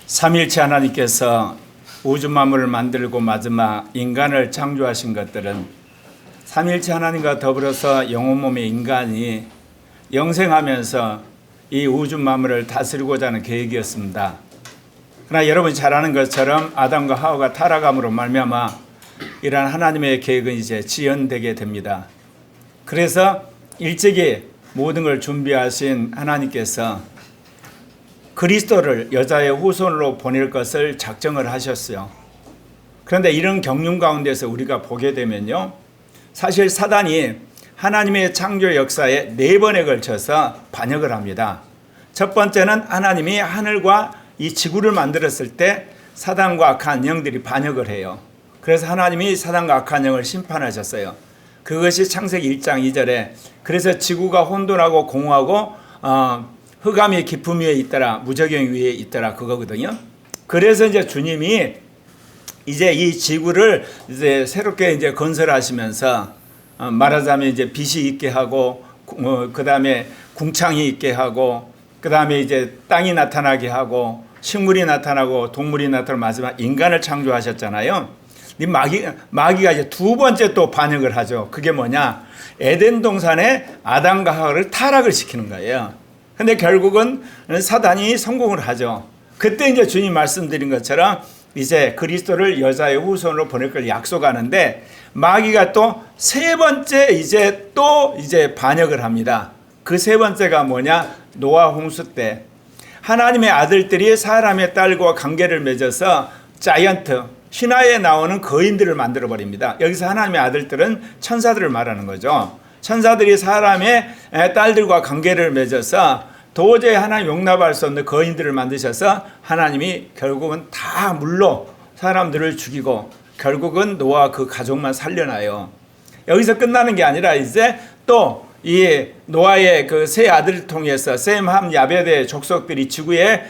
삼일체 하나님께서 우주 만물을 만들고 마지막 인간을 창조하신 것들은 삼일체 하나님과 더불어서 영혼 몸의 인간이 영생하면서 이 우주 만물을 다스리고자 하는 계획이었습니다. 그러나 여러분이 잘 아는 것처럼 아담과 하와가 타락함으로 말미암아 이러한 하나님의 계획은 이제 지연되게 됩니다. 그래서 일찍이 모든 걸 준비하신 하나님께서 그리스도를 여자의 후손으로 보낼 것을 작정을 하셨어요. 그런데 이런 경륜 가운데서 우리가 보게 되면요, 사실 사단이 하나님의 창조 역사에 4번에 걸쳐서 반역을 합니다. 첫 번째는 하나님이 하늘과 이 지구를 만들었을 때 사단과 악한 영들이 반역을 해요. 그래서 하나님이 사단과 악한 영을 심판하셨어요. 그것이 창세기 1장 2절에 그래서 지구가 혼돈하고 공허하고 흑암의 깊음 위에 있더라, 무저경 위에 있더라, 그거거든요. 그래서 이제 주님이 이제 이 지구를 이제 새롭게 이제 건설하시면서 말하자면 이제 빛이 있게 하고 그 다음에 궁창이 있게 하고 그 다음에 이제 땅이 나타나게 하고 식물이 나타나고 동물이 나타나고 마지막 인간을 창조하셨잖아요. 마귀가 이제 두 번째 또 반역을 하죠. 그게 뭐냐? 에덴 동산에 아담과 하와를 타락을 시키는 거예요. 근데 결국은 사단이 성공을 하죠. 그때 이제 주님 말씀드린 것처럼 이제 그리스도를 여자의 후손으로 보낼 걸 약속하는데 마귀가 또 세 번째 이제 반역을 합니다. 그 세 번째가 뭐냐? 노아 홍수 때 하나님의 아들들이 사람의 딸과 관계를 맺어서 자이언트, 신화에 나오는 거인들을 만들어 버립니다. 여기서 하나님의 아들들은 천사들을 말하는 거죠. 천사들이 사람의 딸들과 관계를 맺어서 도저히 하나님 용납할 수 없는 거인들을 만드셔서 하나님이 결국은 다 물로 사람들을 죽이고 결국은 노아 그 가족만 살려놔요. 여기서 끝나는 게 아니라 이제 또 이 노아의 그 세 아들을 통해서 셈, 함, 야벳의 족속들이 지구에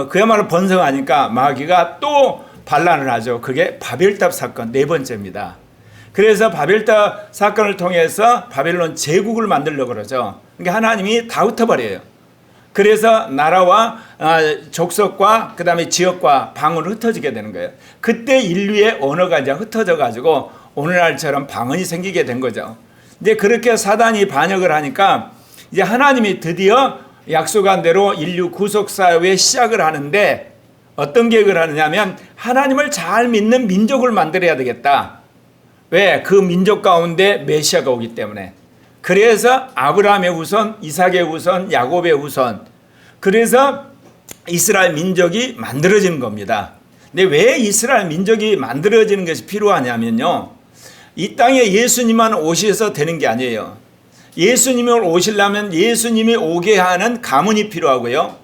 그야말로 번성하니까 마귀가 또 반란을 하죠. 그게 바벨탑 사건 4번째입니다. 그래서 바벨탑 사건을 통해서 바벨론 제국을 만들려고 그러죠. 그러니까 하나님이 다 흩어버려요. 그래서 나라와 족속과 그 다음에 지역과 방언으로 흩어지게 되는 거예요. 그때 인류의 언어가 이제 흩어져 가지고 오늘날처럼 방언이 생기게 된 거죠. 이제 그렇게 사단이 반역을 하니까 이제 하나님이 드디어 약속한 대로 인류 구속 사회의 시작을 하는데 어떤 계획을 하느냐면 하나님을 잘 믿는 민족을 만들어야 되겠다. 왜? 그 민족 가운데 메시아가 오기 때문에. 그래서 아브라함의 후손, 이삭의 후손, 야곱의 후손. 그래서 이스라엘 민족이 만들어지는 겁니다. 근데 왜 이스라엘 민족이 만들어지는 것이 필요하냐면요, 이 땅에 예수님만 오셔서 되는 게 아니에요. 예수님이 오시려면 예수님이 오게 하는 가문이 필요하고요,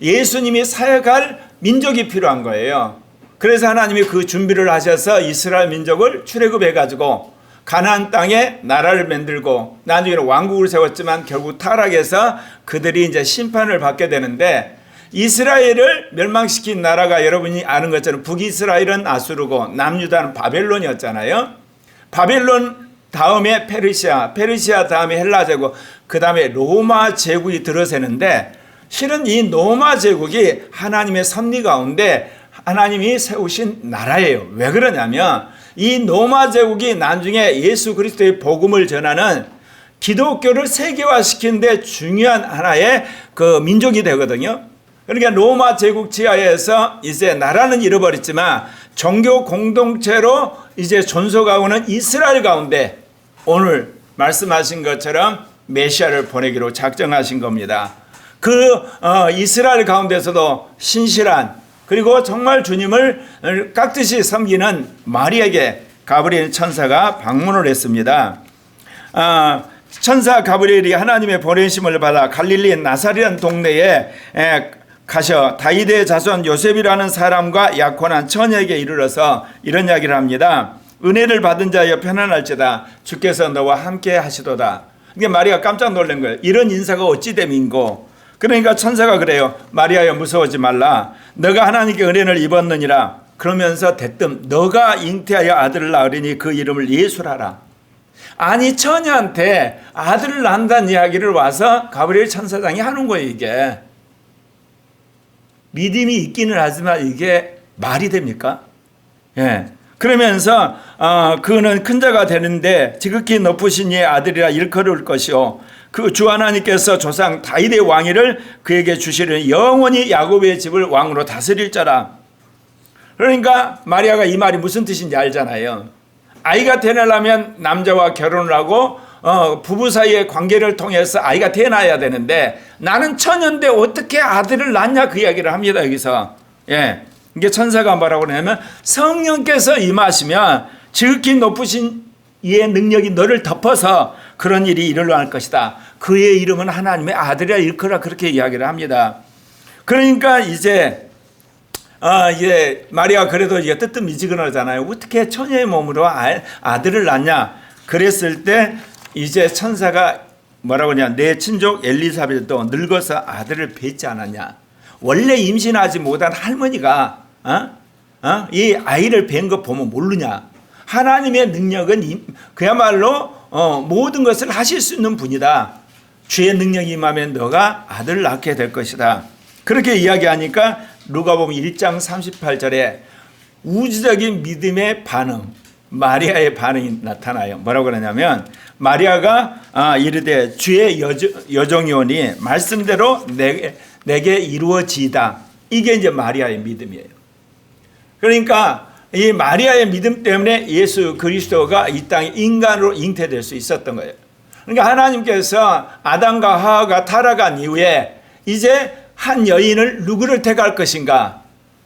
예수님이 사역할 민족이 필요한 거예요. 그래서 하나님이 그 준비를 하셔서 이스라엘 민족을 출애굽해가지고 가나안 땅에 나라를 만들고 나중에는 왕국을 세웠지만 결국 타락해서 그들이 이제 심판을 받게 되는데, 이스라엘을 멸망시킨 나라가 여러분이 아는 것처럼 북이스라엘은 아수르고 남유다는 바벨론이었잖아요. 바벨론 다음에 페르시아 다음에 헬라 제국, 그 다음에 로마 제국이 들어서는데 실은 이 로마 제국이 하나님의 섭리 가운데 하나님이 세우신 나라예요. 왜 그러냐면 이 로마 제국이 나중에 예수 그리스도의 복음을 전하는 기독교를 세계화시키는 데 중요한 하나의 그 민족이 되거든요. 그러니까 로마 제국 지하에서 이제 나라는 잃어버렸지만 종교 공동체로 이제 존속하고는 이스라엘 가운데 오늘 말씀하신 것처럼 메시아를 보내기로 작정하신 겁니다. 그 이스라엘 가운데서도 신실한, 그리고 정말 주님을 깍듯이 섬기는 마리아에게 가브리엘 천사가 방문을 했습니다. 천사 가브리엘이 하나님의 보내심을 받아 갈릴리 나사렛 동네에 가셔 다윗의 자손 요셉이라는 사람과 약혼한 처녀에게 이르러서 이런 이야기를 합니다. 은혜를 받은 자여 편안할지다, 주께서 너와 함께 하시도다. 그러니까 마리아가 깜짝 놀란 거예요. 이런 인사가 어찌 됨인고. 그러니까 천사가 그래요. 마리아여 무서워하지 말라. 너가 하나님께 은혜를 입었느니라. 그러면서 대뜸 너가 잉태하여 아들을 낳으리니 그 이름을 예수라라. 아니, 처녀한테 아들을 낳는다는 이야기를 와서 가브리엘 천사장이 하는 거예요. 이게 믿음이 있기는 하지만 이게 말이 됩니까? 예. 그러면서 그는 큰 자가 되는데 지극히 높으신 이의 아들이라 일컬을 것이요 그 주 하나님께서 조상 다윗의 왕위를 그에게 주시려니 영원히 야곱의 집을 왕으로 다스릴 자라. 그러니까 마리아가 이 말이 무슨 뜻인지 알잖아요. 아이가 태어나려면 남자와 결혼을 하고 부부 사이의 관계를 통해서 아이가 태어나야 되는데 나는 처녀인데 어떻게 아들을 낳냐 그 이야기를 합니다. 여기서. 예. 이게 천사가 뭐라고 그러냐면 성령께서 임하시면 지극히 높으신 이의 능력이 너를 덮어서 그런 일이 일어날 것이다. 그의 이름은 하나님의 아들이라 일컬라 그렇게 이야기를 합니다. 그러니까 이제 마리아 그래도 이제 뜨뜻미지근하잖아요. 어떻게 처녀의 몸으로 아들을 낳냐? 그랬을 때 이제 천사가 뭐라고 하냐? 내 친족 엘리사벳도 늙어서 아들을 뵙지 않았냐? 원래 임신하지 못한 할머니가 이 아이를 뵌 거 보면 모르냐? 하나님의 능력은 그야말로 모든 것을 하실 수 있는 분이다. 주의 능력이 임하면 너가 아들을 낳게 될 것이다. 그렇게 이야기하니까 누가복음 1장 38절에 우주적인 믿음의 반응, 마리아의 반응이 나타나요. 뭐라고 그러냐면 마리아가 이르되 주의 여종이오니 말씀대로 내게 이루어지이다. 이게 이제 마리아의 믿음이에요. 그러니까 이 마리아의 믿음 때문에 예수 그리스도가 이 땅에 인간으로 잉태될 수 있었던 거예요. 그러니까 하나님께서 아담과 하와가 타락한 이후에 이제 한 여인을 누구를 택할 것인가?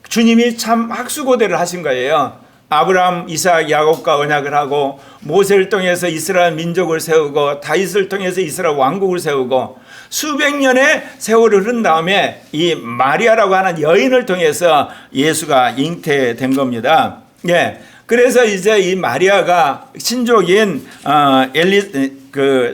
주님이 참 학수고대를 하신 거예요. 아브라함, 이삭, 야곱과 언약을 하고 모세를 통해서 이스라엘 민족을 세우고 다윗을 통해서 이스라엘 왕국을 세우고 수백 년의 세월을 흐른 다음에 이 마리아라고 하는 여인을 통해서 예수가 잉태된 겁니다. 예. 그래서 이제 이 마리아가 친족인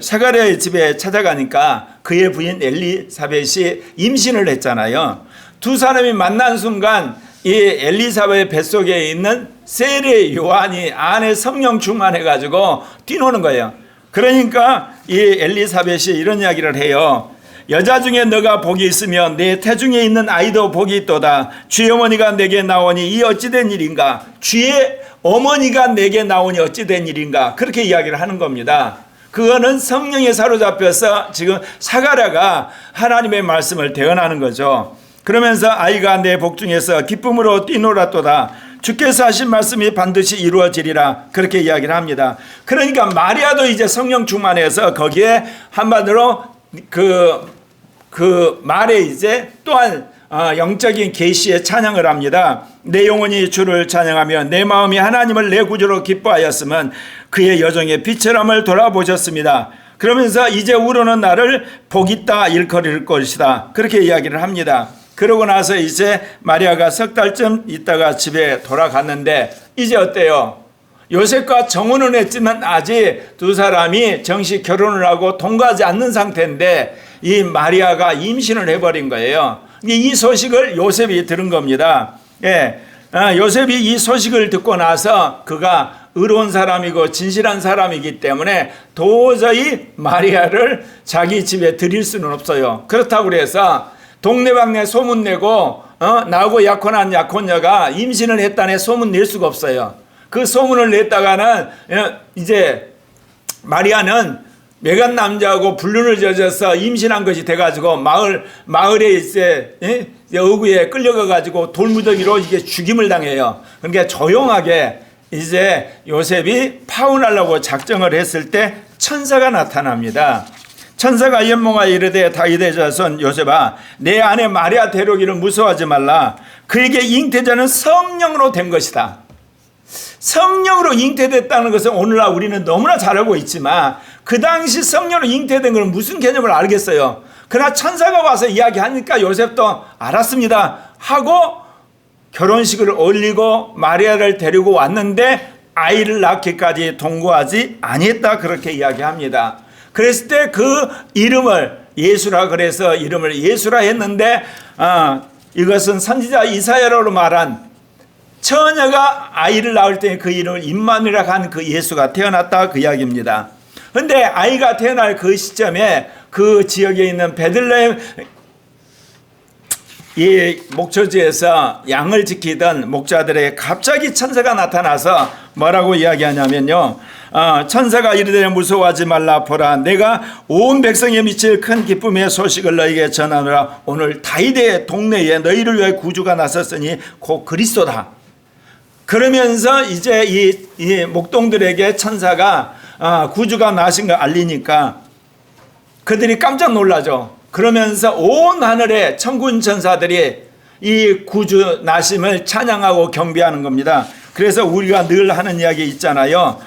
사가랴의 집에 찾아가니까 그의 부인 엘리사벳이 임신을 했잖아요. 두 사람이 만난 순간 이 엘리사벳의 뱃속에 있는 세례 요한이 안에 성령 충만해가지고 뛰노는 거예요. 그러니까 이 엘리사벳이 이런 이야기를 해요. 여자 중에 너가 복이 있으며 내 태중에 있는 아이도 복이 있도다. 주의 어머니가 내게 나오니 이 어찌된 일인가? 주의 어머니가 내게 나오니 어찌된 일인가? 그렇게 이야기를 하는 겁니다. 그거는 성령에 사로잡혀서 지금 사가랴가 하나님의 말씀을 대언하는 거죠. 그러면서 아이가 내 복중에서 기쁨으로 뛰놀았도다. 주께서 하신 말씀이 반드시 이루어지리라. 그렇게 이야기를 합니다. 그러니까 마리아도 이제 성령 충만해서 거기에 한마디로 그 말에 이제 또한 영적인 계시의 찬양을 합니다. 내 영혼이 주를 찬양하며 내 마음이 하나님을 내 구주로 기뻐하였으면 그의 여종의 빛처럼을 돌아보셨습니다. 그러면서 이제 우러는 나를 복 있다 일컬을 것이다. 그렇게 이야기를 합니다. 그러고 나서 이제 마리아가 석 달쯤 있다가 집에 돌아갔는데 이제 어때요? 요셉과 정혼은 했지만 아직 두 사람이 정식 결혼을 하고 통과하지 않는 상태인데 이 마리아가 임신을 해버린 거예요. 이 소식을 요셉이 들은 겁니다. 예. 요셉이 이 소식을 듣고 나서 그가 의로운 사람이고 진실한 사람이기 때문에 도저히 마리아를 자기 집에 들일 수는 없어요. 그렇다고 그래서 동네방네 소문내고 나하고 약혼한 약혼녀가 임신을 했다네 소문 낼 수가 없어요. 그 소문을 냈다가는 이제 마리아는 매간 남자하고 불륜을 저져서 임신한 것이 돼가지고 마을에 이제 어구에 끌려가가지고 돌무더기로 이게 죽임을 당해요. 그러니까 조용하게 이제 요셉이 파혼하려고 작정을 했을 때 천사가 나타납니다. 천사가 연몽하여 이르되 다윗의 자손 요셉아 내 아내 마리아 데려오기를 무서워하지 말라. 그에게 잉태자는 성령으로 된 것이다. 성령으로 잉태됐다는 것은 오늘날 우리는 너무나 잘 알고 있지만 그 당시 성령으로 잉태된 것은 무슨 개념을 알겠어요. 그러나 천사가 와서 이야기하니까 요셉도 알았습니다 하고 결혼식을 올리고 마리아를 데리고 왔는데 아이를 낳기까지 동거하지 아니했다 그렇게 이야기합니다. 그랬을 때 그 이름을 예수라 그래서 이름을 예수라 했는데 이것은 선지자 이사야로 말한 처녀가 아이를 낳을 때 그 이름을 임마누엘이라고 한 그 예수가 태어났다 그 이야기입니다. 그런데 아이가 태어날 그 시점에 그 지역에 있는 베들레헴 이 목초지에서 양을 지키던 목자들에게 갑자기 천사가 나타나서 뭐라고 이야기하냐면요. 천사가 이르되 무서워하지 말라. 보라, 내가 온 백성에 미칠 큰 기쁨의 소식을 너희에게 전하노라. 오늘 다윗의 동네에 너희를 위해 구주가 나섰으니 곧 그리스도다. 그러면서 이제 이 목동들에게 천사가 구주가 나신 걸 알리니까 그들이 깜짝 놀라죠. 그러면서 온 하늘의 천군 천사들이 이 구주 나심을 찬양하고 경배하는 겁니다. 그래서 우리가 늘 하는 이야기 있잖아요.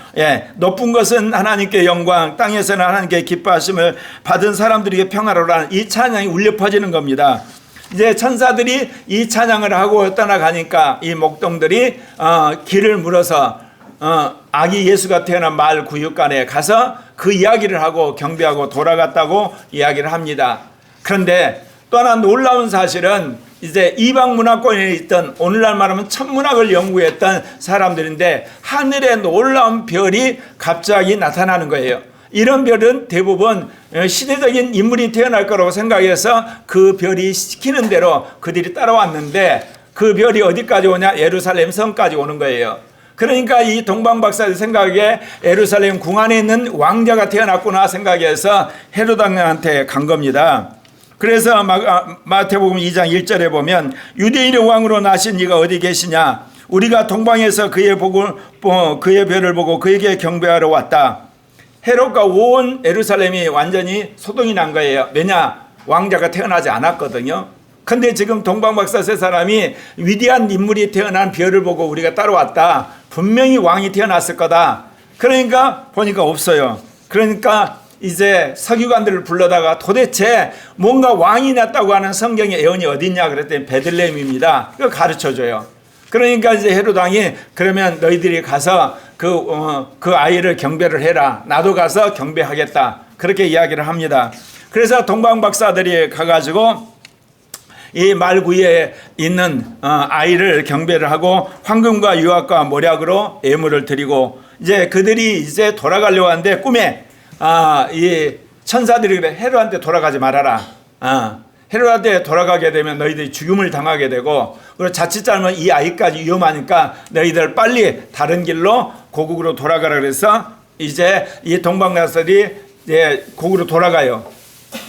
높은 것은 하나님께 영광, 땅에서는 하나님께 기뻐하심을 받은 사람들에게 평화로라는 이 찬양이 울려 퍼지는 겁니다. 이제 천사들이 이 찬양을 하고 떠나가니까 이 목동들이 길을 물어서 아기 예수가 태어난 마을 구육간에 가서 그 이야기를 하고 경배하고 돌아갔다고 이야기를 합니다. 그런데 또 하나 놀라운 사실은 이제 이방 문화권에 있던, 오늘날 말하면 천문학을 연구했던 사람들인데 하늘에 놀라운 별이 갑자기 나타나는 거예요. 이런 별은 대부분 시대적인 인물이 태어날 거라고 생각해서 그 별이 시키는 대로 그들이 따라왔는데 그 별이 어디까지 오냐? 예루살렘 성까지 오는 거예요. 그러니까 이 동방박사들 생각에 예루살렘 궁 안에 있는 왕자가 태어났구나 생각해서 헤롯 왕한테 간 겁니다. 그래서 마태복음 2장 1절에 보면 유대인의 왕으로 나신 이가 어디 계시냐? 우리가 동방에서 그의 별을 보고 그에게 경배하러 왔다. 헤롯과 온 예루살렘이 완전히 소동이 난 거예요. 왜냐? 왕자가 태어나지 않았거든요. 근데 지금 동방박사 세 사람이 위대한 인물이 태어난 별을 보고 우리가 따라왔다. 분명히 왕이 태어났을 거다. 그러니까 보니까 없어요. 그러니까 이제 서기관들을 불러다가 도대체 뭔가 왕이 났다고 하는 성경의 예언이 어딨냐 그랬더니 베들레헴입니다. 그걸 가르쳐줘요. 그러니까 이제 헤롯 왕이 그러면 너희들이 가서 그 아이를 경배를 해라. 나도 가서 경배하겠다. 그렇게 이야기를 합니다. 그래서 동방박사들이 가가지고 이 말구에 있는 아이를 경배를 하고 황금과 유압과 모략으로 예물을 드리고 이제 그들이 이제 돌아가려고 하는데 꿈에 이 천사들이 그래, 헤롯한테 돌아가지 말아라. 헤롯한테 돌아가게 되면 너희들이 죽음을 당하게 되고, 그리고 자칫 잘못 이 아이까지 위험하니까 너희들 빨리 다른 길로 고국으로 돌아가라. 그래서 이제 이 동방박사들이 고국으로 돌아가요.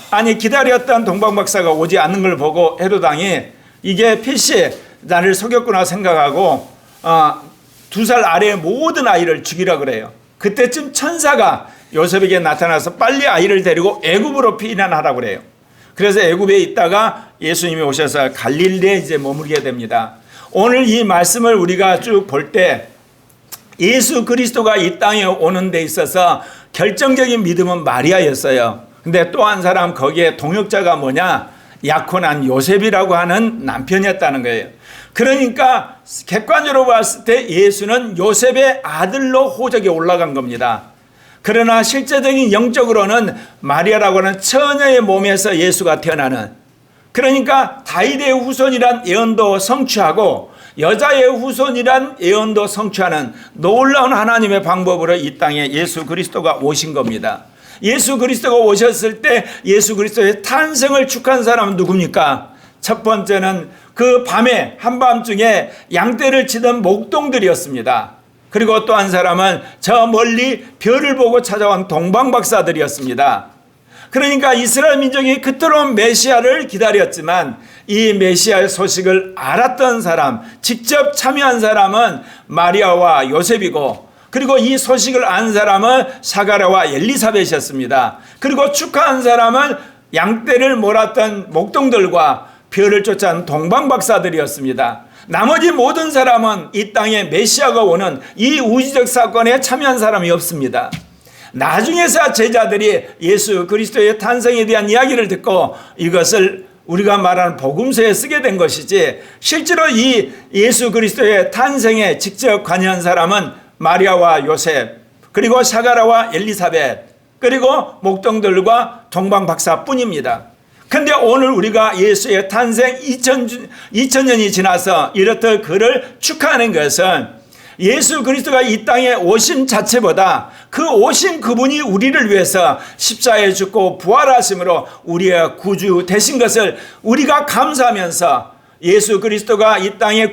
아니 기다렸던 동방박사가 오지 않는 걸 보고 헤롯 왕이 이게 필시 나를 속였구나 생각하고 2살 아래의 모든 아이를 죽이라 그래요. 그때쯤 천사가 요셉에게 나타나서 빨리 아이를 데리고 애굽으로 피난하라고 그래요. 그래서 애굽에 있다가 예수님이 오셔서 갈릴리에 이제 머물게 됩니다. 오늘 이 말씀을 우리가 쭉 볼 때 예수 그리스도가 이 땅에 오는 데 있어서 결정적인 믿음은 마리아였어요. 근데 또 한 사람 거기에 동역자가 뭐냐? 약혼한 요셉이라고 하는 남편이었다는 거예요. 그러니까 객관적으로 봤을 때 예수는 요셉의 아들로 호적에 올라간 겁니다. 그러나 실제적인 영적으로는 마리아라고 하는 처녀의 몸에서 예수가 태어나는, 그러니까 다윗의 후손이란 예언도 성취하고 여자의 후손이란 예언도 성취하는 놀라운 하나님의 방법으로 이 땅에 예수 그리스도가 오신 겁니다. 예수 그리스도가 오셨을 때 예수 그리스도의 탄생을 축하한 사람은 누굽니까? 첫 번째는 그 밤에 한밤중에 양떼를 치던 목동들이었습니다. 그리고 또 한 사람은 저 멀리 별을 보고 찾아온 동방박사들이었습니다. 그러니까 이스라엘 민족이 그토록 메시아를 기다렸지만 이 메시아의 소식을 알았던 사람, 직접 참여한 사람은 마리아와 요셉이고, 그리고 이 소식을 안 사람은 사가랴와 엘리사벳이었습니다. 그리고 축하한 사람은 양떼를 몰았던 목동들과 별을 쫓아온 동방박사들이었습니다. 나머지 모든 사람은 이 땅에 메시아가 오는 이 우주적 사건에 참여한 사람이 없습니다. 나중에서 제자들이 예수 그리스도의 탄생에 대한 이야기를 듣고 이것을 우리가 말하는 복음서에 쓰게 된 것이지, 실제로 이 예수 그리스도의 탄생에 직접 관여한 사람은 마리아와 요셉, 그리고 사가랴와 엘리사벳, 그리고 목동들과 동방박사뿐입니다. 근데 오늘 우리가 예수의 탄생 2000년이 지나서 이렇듯 그를 축하하는 것은 예수 그리스도가 이 땅에 오심 자체보다 그 오신 그분이 우리를 위해서 십자가에 죽고 부활하심으로 우리의 구주 되신 것을 우리가 감사하면서, 예수 그리스도가 이 땅에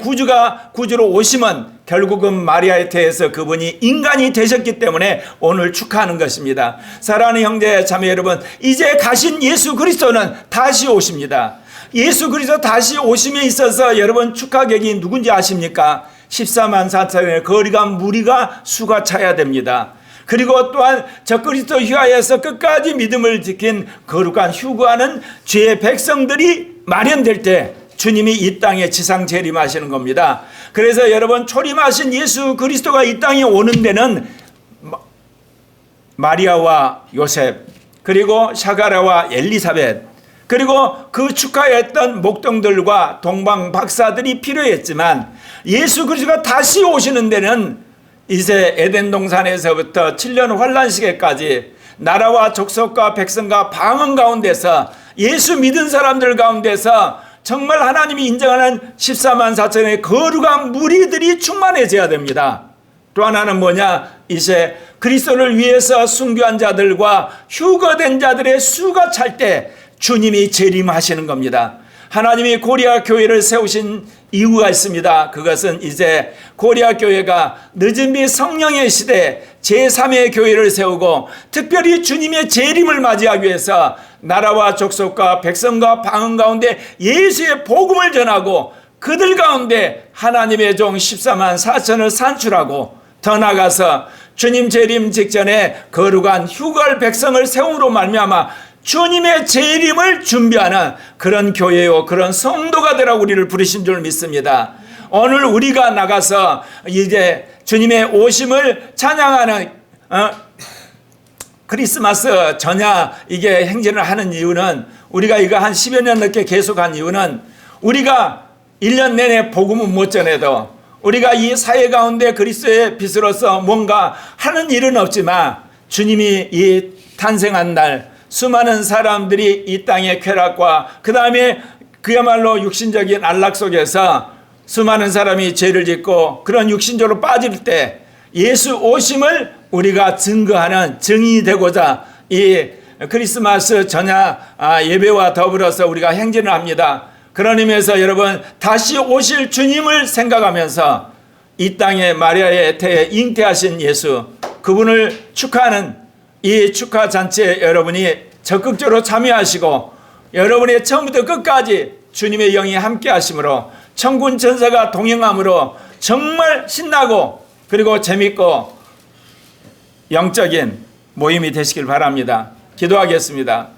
구주로 오심은 결국은 마리아의 태에서 그분이 인간이 되셨기 때문에 오늘 축하하는 것입니다. 사랑하는 형제 자매 여러분, 이제 가신 예수 그리스도는 다시 오십니다. 예수 그리스도 다시 오심에 있어서 여러분 축하객이 누군지 아십니까? 14만 4천의 거리가 무리가 수가 차야 됩니다. 그리고 또한 저 그리스도 휘하에서 끝까지 믿음을 지킨 거룩한 휴거하는 죄의 백성들이 마련될 때 주님이 이 땅에 지상 재림하시는 겁니다. 그래서 여러분, 초림하신 예수 그리스도가 이 땅에 오는 데는 마리아와 요셉, 그리고 샤가랴와 엘리사벳, 그리고 그 축하했던 목동들과 동방 박사들이 필요했지만, 예수 그리스도가 다시 오시는 데는 이제 에덴 동산에서부터 7년 환란 시대까지 나라와 족속과 백성과 방언 가운데서 예수 믿은 사람들 가운데서 정말 하나님이 인정하는 14만 4천의 거룩한 무리들이 충만해져야 됩니다. 또 하나는 뭐냐? 이제 그리스도를 위해서 순교한 자들과 휴거된 자들의 수가 찰 때 주님이 재림하시는 겁니다. 하나님이 고리아 교회를 세우신 이유가 있습니다. 그것은 이제 고리아 교회가 늦은 비 성령의 시대 제3의 교회를 세우고 특별히 주님의 재림을 맞이하기 위해서 나라와 족속과 백성과 방언 가운데 예수의 복음을 전하고 그들 가운데 하나님의 종 14만 4천을 산출하고 더 나아가서 주님 재림 직전에 거룩한 휴거할 백성을 세움으로 말미암아 주님의 재림을 준비하는 그런 교회요, 그런 성도가 되라 우리를 부르신 줄 믿습니다. 오늘 우리가 나가서 이제 주님의 오심을 찬양하는 크리스마스 전야 이게 행진을 하는 이유는, 우리가 이거 한 10여 년 넘게 계속한 이유는, 우리가 1년 내내 복음은 못 전해도 우리가 이 사회 가운데 그리스도의 빛으로서 뭔가 하는 일은 없지만, 주님이 이 탄생한 날 수많은 사람들이 이 땅의 쾌락과 그 다음에 그야말로 육신적인 안락 속에서 수많은 사람이 죄를 짓고 그런 육신적으로 빠질 때 예수 오심을 우리가 증거하는 증인이 되고자 이 크리스마스 전야 예배와 더불어서 우리가 행진을 합니다. 그런 의미에서 여러분, 다시 오실 주님을 생각하면서 이 땅에 마리아의 태에 잉태하신 예수, 그분을 축하하는 이 축하 잔치에 여러분이 적극적으로 참여하시고 여러분의 처음부터 끝까지 주님의 영이 함께 하심으로 천군 천사가 동행함으로 정말 신나고 그리고 재밌고 영적인 모임이 되시길 바랍니다. 기도하겠습니다.